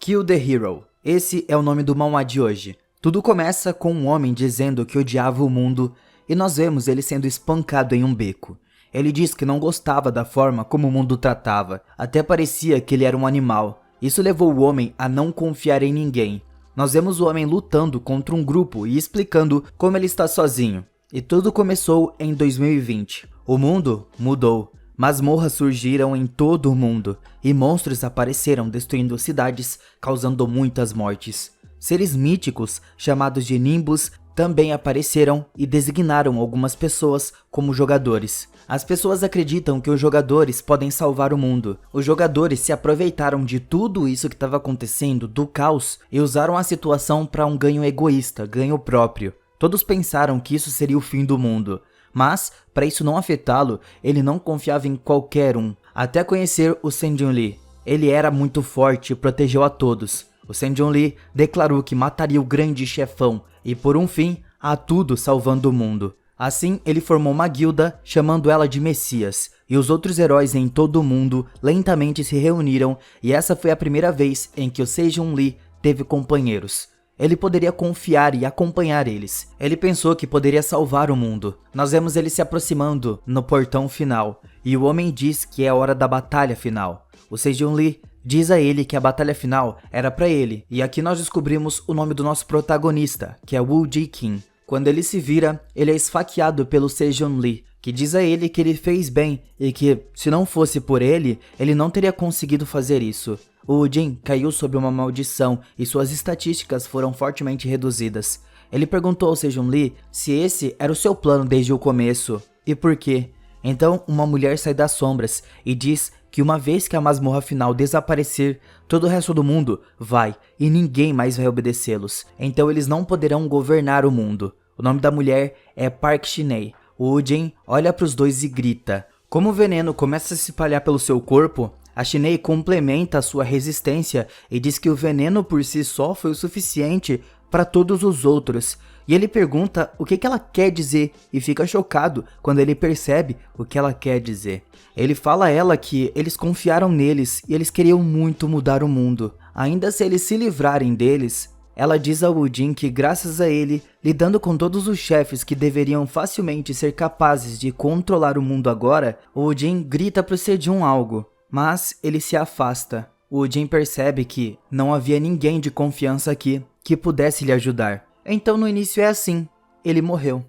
Kill the Hero. Esse é o nome do manhwa de hoje. Tudo começa com um homem dizendo que odiava o mundo e nós vemos ele sendo espancado em um beco. Ele diz que não gostava da forma como o mundo o tratava, até parecia que ele era um animal. Isso levou o homem a não confiar em ninguém. Nós vemos o homem lutando contra um grupo e explicando como ele está sozinho. E tudo começou em 2020. O mundo mudou. Masmorras surgiram em todo o mundo, e monstros apareceram destruindo cidades, causando muitas mortes. Seres míticos, chamados de Nimbus, também apareceram e designaram algumas pessoas como jogadores. As pessoas acreditam que os jogadores podem salvar o mundo. Os jogadores se aproveitaram de tudo isso que estava acontecendo, do caos, e usaram a situação para um ganho egoísta, ganho próprio. Todos pensaram que isso seria o fim do mundo. Mas, para isso não afetá-lo, ele não confiava em qualquer um, até conhecer o Sejong Lee. Ele era muito forte e protegeu a todos. O Sejong Lee declarou que mataria o grande chefão e, por um fim, a tudo salvando o mundo. Assim, ele formou uma guilda, chamando ela de Messias, e os outros heróis em todo o mundo lentamente se reuniram, e essa foi a primeira vez em que o Sejong Lee teve companheiros. Ele poderia confiar e acompanhar eles. Ele pensou que poderia salvar o mundo. Nós vemos ele se aproximando no portão final, e o homem diz que é a hora da batalha final. O Sejong Lee diz a ele que a batalha final era para ele, e aqui nós descobrimos o nome do nosso protagonista, que é Woo Ji-Kim. Quando ele se vira, ele é esfaqueado pelo Sejong Lee, que diz a ele que ele fez bem e que, se não fosse por ele, ele não teria conseguido fazer isso. O Jin caiu sob uma maldição e suas estatísticas foram fortemente reduzidas. Ele perguntou ao Sejong Lee se esse era o seu plano desde o começo e por quê. Então uma mulher sai das sombras e diz que uma vez que a masmorra final desaparecer, todo o resto do mundo vai e ninguém mais vai obedecê-los. Então eles não poderão governar o mundo. O nome da mulher é Park Shin-hye. O Jin olha para os dois e grita. Como o veneno começa a se espalhar pelo seu corpo, a Shin-hye complementa a sua resistência e diz que o veneno por si só foi o suficiente para todos os outros. E ele pergunta o que ela quer dizer e fica chocado quando ele percebe o que ela quer dizer. Ele fala a ela que eles confiaram neles e eles queriam muito mudar o mundo. Ainda se eles se livrarem deles, ela diz ao Jin que graças a ele, lidando com todos os chefes que deveriam facilmente ser capazes de controlar o mundo agora, o Jin grita pro Sejong algo. Mas ele se afasta. O Jin percebe que não havia ninguém de confiança aqui que pudesse lhe ajudar. Então no início é assim, ele morreu.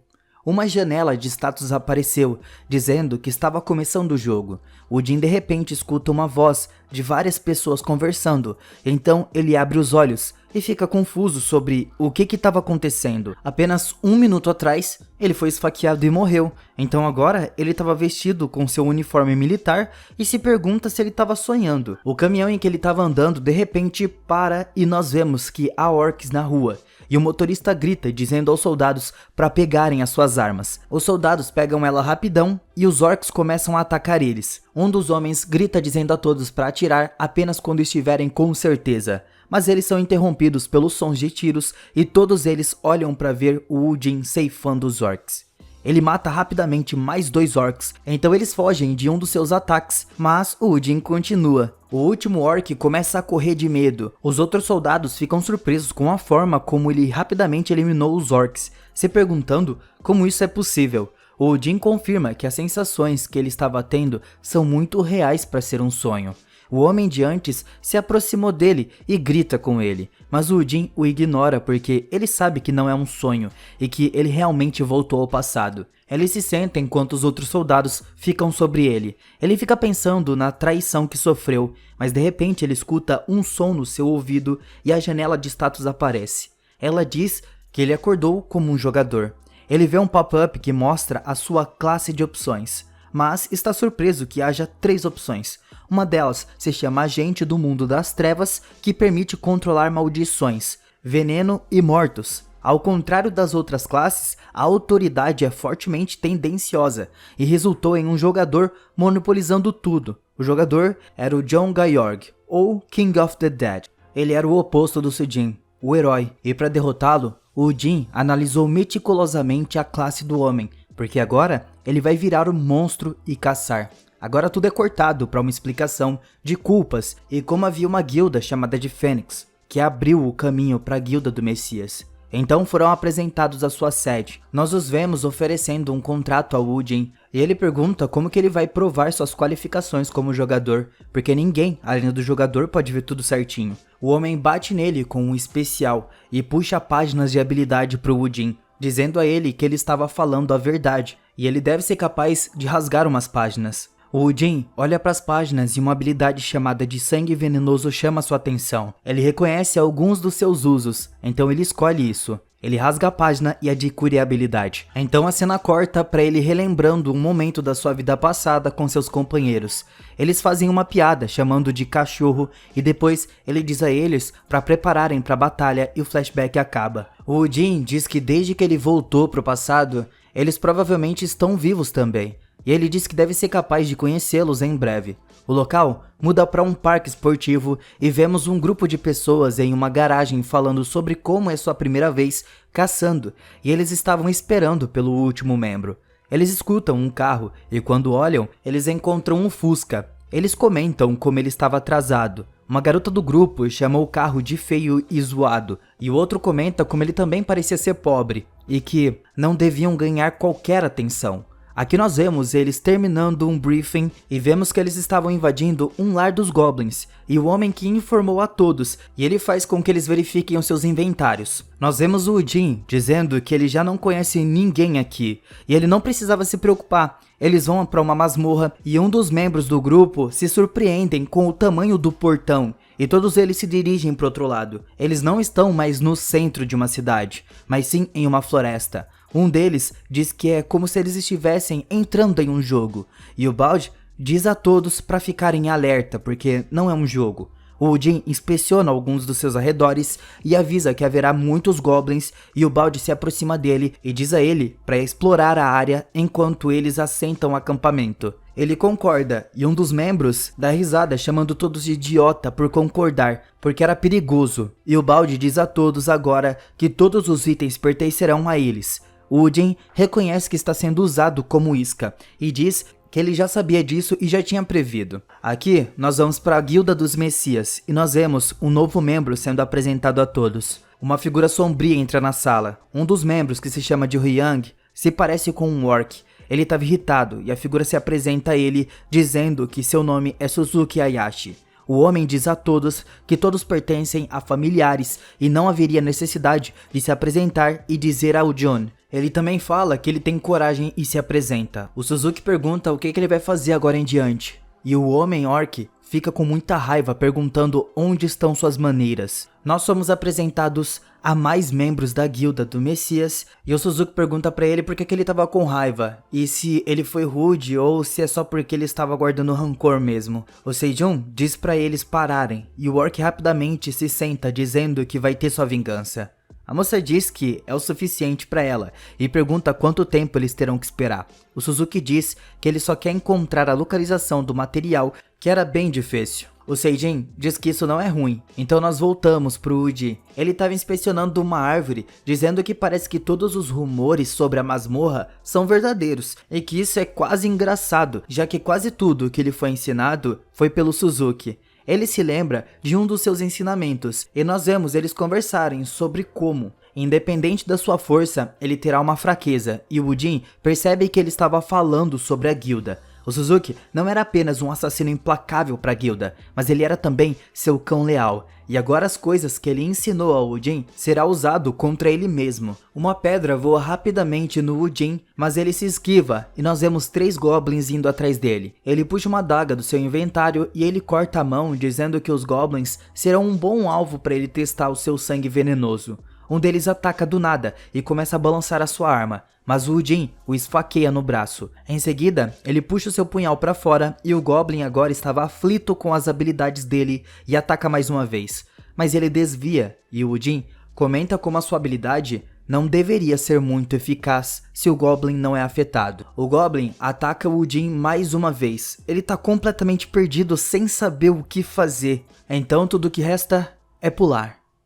Uma janela de status apareceu, dizendo que estava começando o jogo. O Jin de repente escuta uma voz de várias pessoas conversando, então ele abre os olhos e fica confuso sobre o que estava acontecendo. Apenas um minuto atrás, ele foi esfaqueado e morreu, então agora ele estava vestido com seu uniforme militar e se pergunta se ele estava sonhando. O caminhão em que ele estava andando de repente para e nós vemos que há orcs na rua. E o motorista grita dizendo aos soldados para pegarem as suas armas. Os soldados pegam ela rapidão e os orcs começam a atacar eles. Um dos homens grita dizendo a todos para atirar apenas quando estiverem com certeza. Mas eles são interrompidos pelos sons de tiros e todos eles olham para ver o Jin ceifando os orcs. Ele mata rapidamente mais 2 orcs, então eles fogem de um dos seus ataques, mas o Jin continua. O último orc começa a correr de medo. Os outros soldados ficam surpresos com a forma como ele rapidamente eliminou os orcs, se perguntando como isso é possível. O Jin confirma que as sensações que ele estava tendo são muito reais para ser um sonho. O homem de antes se aproximou dele e grita com ele, mas o Jin o ignora porque ele sabe que não é um sonho e que ele realmente voltou ao passado. Ele se senta enquanto os outros soldados ficam sobre ele. Ele fica pensando na traição que sofreu, mas de repente ele escuta um som no seu ouvido e a janela de status aparece. Ela diz que ele acordou como um jogador. Ele vê um pop-up que mostra a sua classe de opções, mas está surpreso que haja 3 opções. Uma delas se chama Agente do Mundo das Trevas, que permite controlar maldições, veneno e mortos. Ao contrário das outras classes, a autoridade é fortemente tendenciosa e resultou em um jogador monopolizando tudo. O jogador era o John Georg, ou King of the Dead. Ele era o oposto do Sejin, o herói, e para derrotá-lo, o Jin analisou meticulosamente a classe do homem, porque agora ele vai virar um monstro e caçar. Agora tudo é cortado para uma explicação de culpas e como havia uma guilda chamada de Fênix, que abriu o caminho para a guilda do Messias. Então foram apresentados à sua sede. Nós os vemos oferecendo um contrato ao Woodin e ele pergunta como que ele vai provar suas qualificações como jogador, porque ninguém, além do jogador, pode ver tudo certinho. O homem bate nele com um especial e puxa páginas de habilidade para o Woodin, dizendo a ele que ele estava falando a verdade e ele deve ser capaz de rasgar umas páginas. O Woodin olha para as páginas e uma habilidade chamada de sangue venenoso chama sua atenção. Ele reconhece alguns dos seus usos, então ele escolhe isso. Ele rasga a página e adquire a habilidade. Então a cena corta para ele relembrando um momento da sua vida passada com seus companheiros. Eles fazem uma piada chamando de cachorro e depois ele diz a eles para prepararem para a batalha e o flashback acaba. O Woodin diz que desde que ele voltou para o passado, eles provavelmente estão vivos também. E ele diz que deve ser capaz de conhecê-los em breve. O local muda para um parque esportivo e vemos um grupo de pessoas em uma garagem falando sobre como é sua primeira vez caçando e eles estavam esperando pelo último membro. Eles escutam um carro e quando olham, eles encontram um Fusca. Eles comentam como ele estava atrasado. Uma garota do grupo chamou o carro de feio e zoado e o outro comenta como ele também parecia ser pobre e que não deviam ganhar qualquer atenção. Aqui nós vemos eles terminando um briefing e vemos que eles estavam invadindo um lar dos Goblins e o homem que informou a todos e ele faz com que eles verifiquem os seus inventários. Nós vemos o Woodin dizendo que ele já não conhece ninguém aqui e ele não precisava se preocupar. Eles vão para uma masmorra e um dos membros do grupo se surpreendem com o tamanho do portão e todos eles se dirigem para o outro lado. Eles não estão mais no centro de uma cidade, mas sim em uma floresta. Um deles diz que é como se eles estivessem entrando em um jogo, e o Balde diz a todos para ficarem alerta, porque não é um jogo. O Woodin inspeciona alguns dos seus arredores e avisa que haverá muitos goblins e o Balde se aproxima dele e diz a ele para explorar a área enquanto eles assentam o acampamento. Ele concorda e um dos membros dá risada chamando todos de idiota por concordar, porque era perigoso. E o Balde diz a todos agora que todos os itens pertencerão a eles. O Woodin reconhece que está sendo usado como isca e diz que ele já sabia disso e já tinha prevido. Aqui nós vamos para a Guilda dos Messias e nós vemos um novo membro sendo apresentado a todos. Uma figura sombria entra na sala. Um dos membros, que se chama de Hyang, se parece com um orc. Ele estava irritado e a figura se apresenta a ele dizendo que seu nome é Suzuki Hayashi. O homem diz a todos que todos pertencem a familiares e não haveria necessidade de se apresentar e dizer ao John. Ele também fala que ele tem coragem e se apresenta. O Suzuki pergunta o que ele vai fazer agora em diante. E o homem orc fica com muita raiva perguntando onde estão suas maneiras. Nós somos apresentados a mais membros da guilda do Messias e o Suzuki pergunta pra ele por que ele tava com raiva e se ele foi rude ou se é só porque ele estava guardando rancor mesmo. O Seijun diz pra eles pararem e o orc rapidamente se senta dizendo que vai ter sua vingança. A moça diz que é o suficiente para ela e pergunta quanto tempo eles terão que esperar. O Suzuki diz que ele só quer encontrar a localização do material, que era bem difícil. O Seijin diz que isso não é ruim, então nós voltamos pro Uji. Ele estava inspecionando uma árvore, dizendo que parece que todos os rumores sobre a masmorra são verdadeiros, e que isso é quase engraçado, já que quase tudo que lhe foi ensinado foi pelo Suzuki. Ele se lembra de um dos seus ensinamentos, e nós vemos eles conversarem sobre como, independente da sua força, ele terá uma fraqueza, e o Woodin percebe que ele estava falando sobre a guilda. O Suzuki não era apenas um assassino implacável para a guilda, mas ele era também seu cão leal. E agora as coisas que ele ensinou ao Woodin será usado contra ele mesmo. Uma pedra voa rapidamente no Woodin, mas ele se esquiva e nós vemos 3 goblins indo atrás dele. Ele puxa uma adaga do seu inventário e ele corta a mão dizendo que os goblins serão um bom alvo para ele testar o seu sangue venenoso. Um deles ataca do nada e começa a balançar a sua arma, mas o Woodin o esfaqueia no braço. Em seguida, ele puxa o seu punhal para fora e o Goblin agora estava aflito com as habilidades dele e ataca mais uma vez. Mas ele desvia e o Woodin comenta como a sua habilidade não deveria ser muito eficaz se o Goblin não é afetado. O Goblin ataca o Woodin mais uma vez. Ele tá completamente perdido sem saber o que fazer. Então tudo que resta é pular.